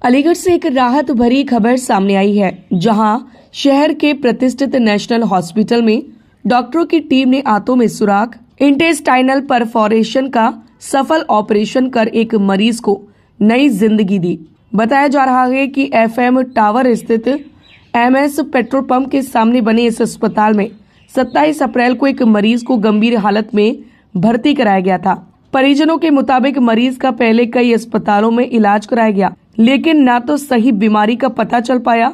अलीगढ़ से एक राहत भरी खबर सामने आई है, जहां शहर के प्रतिष्ठित नेशनल हॉस्पिटल में डॉक्टरों की टीम ने आंतों में सुराख, इंटेस्टाइनल परफोरेशन का सफल ऑपरेशन कर एक मरीज को नई जिंदगी दी। बताया जा रहा है कि एफएम टावर स्थित एमएस पेट्रोल पंप के सामने बने इस अस्पताल में 27 अप्रैल को एक मरीज को गंभीर हालत में भर्ती कराया गया था। परिजनों के मुताबिक मरीज का पहले कई अस्पतालों में इलाज कराया गया, लेकिन ना तो सही बीमारी का पता चल पाया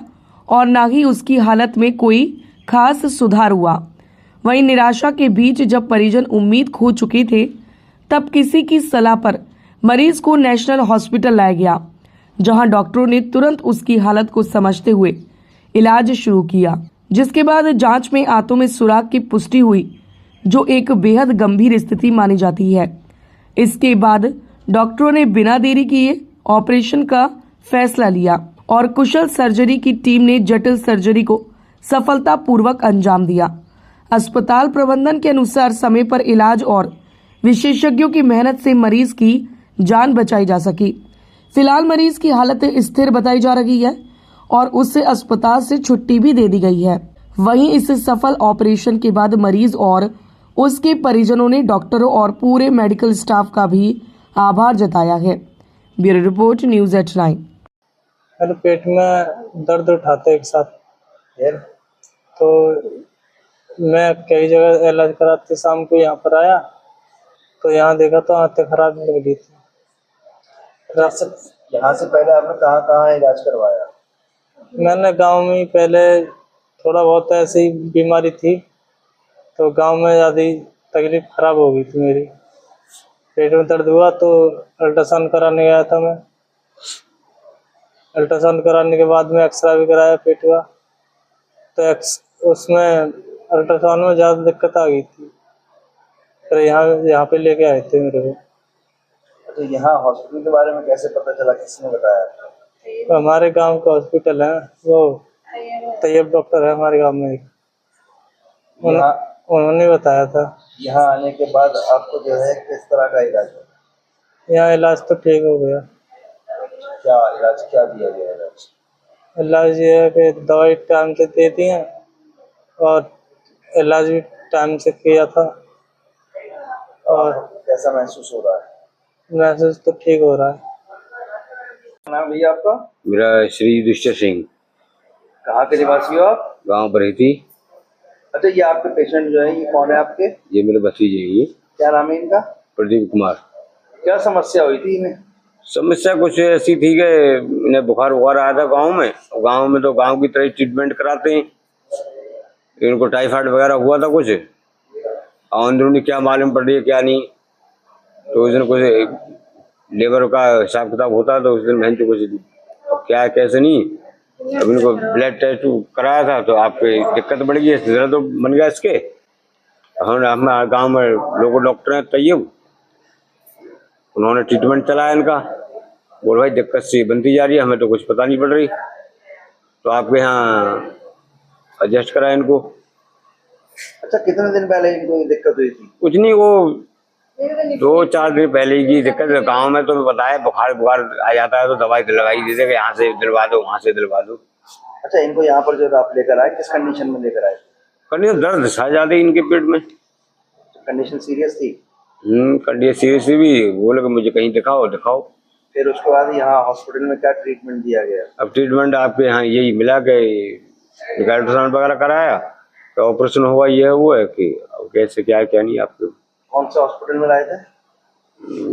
और ना ही उसकी हालत में कोई खास सुधार हुआ। वहीं निराशा के बीच जब परिजन उम्मीद खो चुके थे, तब किसी की सलाह पर मरीज को नेशनल हॉस्पिटल लाया गया, जहां डॉक्टरों ने तुरंत उसकी हालत को समझते हुए इलाज शुरू किया, जिसके बाद जांच में आंतों में सुराख की पुष्टि हुई, जो एक बेहद गंभीर स्थिति मानी जाती है। इसके बाद डॉक्टरों ने बिना देरी किए ऑपरेशन का फैसला लिया और कुशल सर्जरी की टीम ने जटिल सर्जरी को सफलतापूर्वक अंजाम दिया। अस्पताल प्रबंधन के अनुसार समय पर इलाज और विशेषज्ञों की मेहनत से मरीज की जान बचाई जा सकी। फिलहाल मरीज की हालत स्थिर बताई जा रही है और उससे अस्पताल से छुट्टी भी दे दी गई है। वहीं इस सफल ऑपरेशन के बाद मरीज और उसके परिजनों ने डॉक्टरों और पूरे मेडिकल स्टाफ का भी आभार जताया है। Bureau report, news eight 9। मेरे पेट में दर्द उठाते एक साथ, तो मैं कई जगह इलाज कराते, शाम को यहाँ पर आया तो यहाँ देखा तो आंतें खराब लग रही थी। यहाँ से पहले आपने कहाँ कहाँ इलाज करवाया? मैंने गांव में पहले थोड़ा बहुत ऐसी बीमारी थी, तो गांव में ज़्यादा तकलीफ खराब हो गई थी मेरी। पेट में दर्द हुआ तो अल्ट्रासाउंड कराने गया था मैं। अल्ट्रासाउंड कराने के बाद में एक्सरा भी कराया पेट का, तो उसमें अल्ट्रासाउंड में ज़्यादा दिक्कत आ गई थी। फिर यहाँ पे लेके आए थे मेरे को। तो यहाँ हॉस्पिटल के बारे में कैसे पता चला, किसने बताया? तो हमारे गांव का हॉस्पिटल है, वो तैयब डॉक्टर है हमारे गांव में एक, उन्होंने बताया था। यहाँ आने के बाद आपको जो है किस तरह का इलाज हुआ? यहाँ इलाज तो ठीक हो गया। क्या दिया गया इलाज ये है कि दवाई टाइम से देती हैं और इलाज भी टाइम से किया था। और कैसा महसूस हो रहा है? महसूस तो ठीक हो रहा है। नाम भैया आपका? मेरा श्री दुष्ट सिंह। कहाँ के निवासी हो आप? गांव बरहती। अच्छा, ये आपके पेशेंट जो है ये कौन है आपके? ये मेरे भतीजे हैं। ये क्या नाम है इनका? प्रदीप कुमार। क्या समस्या हुई थी इन्हें? समस्या कुछ ऐसी थी कि इन्हें बुखार आया था गांव में। गांव में तो गांव की तरह ट्रीटमेंट कराते हैं। इनको टाइफाइड वगैरह हुआ था कुछ, अंदरूनी क्या मालूम पड़ रही है क्या नहीं। तो उस दिन कुछ लेबर का हिसाब किताब होता है, तो उस दिन मैं तो कुछ क्या कैसे नहीं। अब इनको ब्लड टेस्ट कराया था तो आपकी दिक्कत बढ़ गई, दर्द तो बन गया इसके। हमारे गांव में लोकल डॉक्टर हैं तैयब, उन्होंने ट्रीटमेंट चलाया इनका। बोल भाई दिक्कत सी बनती जा रही है, हमें तो कुछ पता नहीं पड़ रही, तो आपके यहाँ एडजस्ट कराया इनको। अच्छा, कितने दिन पहले इनको दिक्कत हुई थी? कुछ नहीं, वो 2-4 दिन पहले की दिक्कत है। गाँव में तो बताया बुखार आ जाता है तो दवाई दिलवाई देते कि यहाँ से दिलवा दो वहाँ से दिलवा दो। अच्छा, इनको यहाँ पर जो आप लेकर आए, किस कंडीशन में लेकर आए? कंडीशन दर्द सा ज्यादा इनके पेट में। कंडीशन सीरियस थी? कंडीशन सीरियस भी। बोले कि मुझे कहीं दिखाओ। फिर उसके बाद यहाँ हॉस्पिटल में क्या ट्रीटमेंट दिया गया? अब ट्रीटमेंट आपके यहाँ यही मिला कि अल्ट्रासाउंड वगैरह कराया तो ऑपरेशन हुआ। ये हुआ है कि कैसे क्या नहीं। आपको कौन से हॉस्पिटल में लाए थे?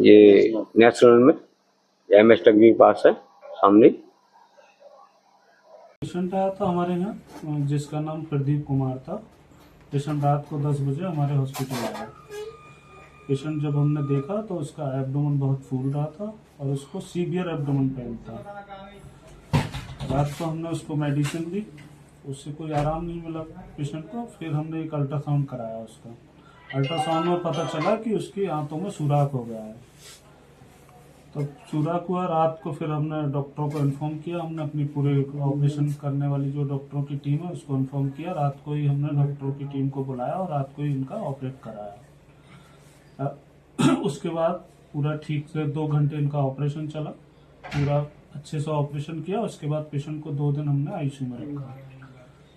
ये नेशनल में एमएस के पास है सामने। पेशेंट आया था हमारे यहाँ, जिसका नाम प्रदीप कुमार था। पेशेंट रात को 10 बजे हमारे हॉस्पिटल आया। पेशेंट जब हमने देखा तो उसका एब्डोमेन बहुत फूल रहा था और उसको सीवियर एब्डोमेन पेन था। रात को हमने उसको मेडिसिन दी, उससे कोई आराम नहीं मिला पेशेंट को। फिर हमने एक अल्ट्रासाउंड कराया उसका। अल्ट्रासाउंड में पता चला कि उसकी आंतों में सुराख हो गया है। तो सुराख हुआ रात को, फिर हमने डॉक्टरों को इन्फॉर्म किया। हमने अपनी पूरे ऑपरेशन करने वाली जो डॉक्टरों की टीम है उसको इन्फॉर्म किया। रात को ही हमने डॉक्टरों की टीम को बुलाया और रात को ही इनका ऑपरेट कराया। उसके बाद पूरा ठीक से 2 घंटे इनका ऑपरेशन चला। पूरा अच्छे से ऑपरेशन किया। उसके बाद पेशेंट को 2 दिन हमने आईसीयू में रखा,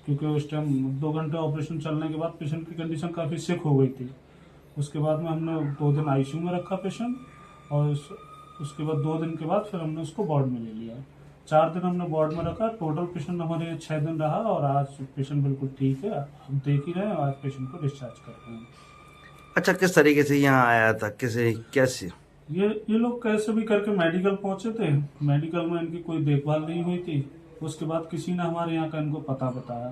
क्योंकि उस टाइम 2 घंटे ऑपरेशन चलने के बाद पेशेंट की कंडीशन काफ़ी सिक हो गई थी। उसके बाद में हमने 2 दिन आईसीयू में रखा पेशेंट, और उसके बाद 2 दिन के बाद फिर हमने उसको वार्ड में ले लिया। 4 दिन हमने वार्ड में रखा। टोटल पेशेंट हमारे यहाँ 6 दिन रहा, और आज पेशेंट बिल्कुल ठीक है। हम देख ही रहे हैं, आज पेशेंट को डिस्चार्ज कर रहे हैं। अच्छा, किस तरीके से यहाँ आया था, कैसे? ये लोग कैसे भी करके मेडिकल पहुंचे थे। मेडिकल में इनकी कोई देखभाल नहीं हुई थी। उसके बाद किसी ने हमारे यहाँ का इनको पता बताया,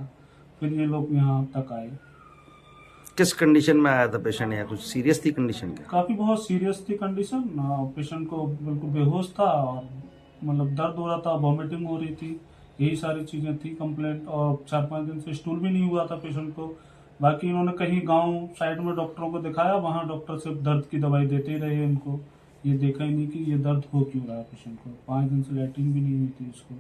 फिर ये लोग यहाँ तक आए। किस कंडीशन में आया था पेशेंट? यहाँ कुछ सीरियस थी कंडीशन क्या? काफ़ी बहुत सीरियस थी कंडीशन। पेशेंट को बिल्कुल बेहोश था, और मतलब दर्द हो रहा था, वॉमिटिंग हो रही थी, यही सारी चीज़ें थी कंप्लेंट। और 4-5 दिन से स्टूल भी नहीं हुआ था पेशेंट को। बाकी इन्होंने कहीं गांव साइड में डॉक्टरों को दिखाया, वहाँ डॉक्टर सिर्फ दर्द की दवाई देते ही रहे इनको। ये देखा ही नहीं कि ये दर्द हो क्यों रहा है पेशेंट को। 5 दिन से लैट्रिन भी नहीं हुई थी इसको।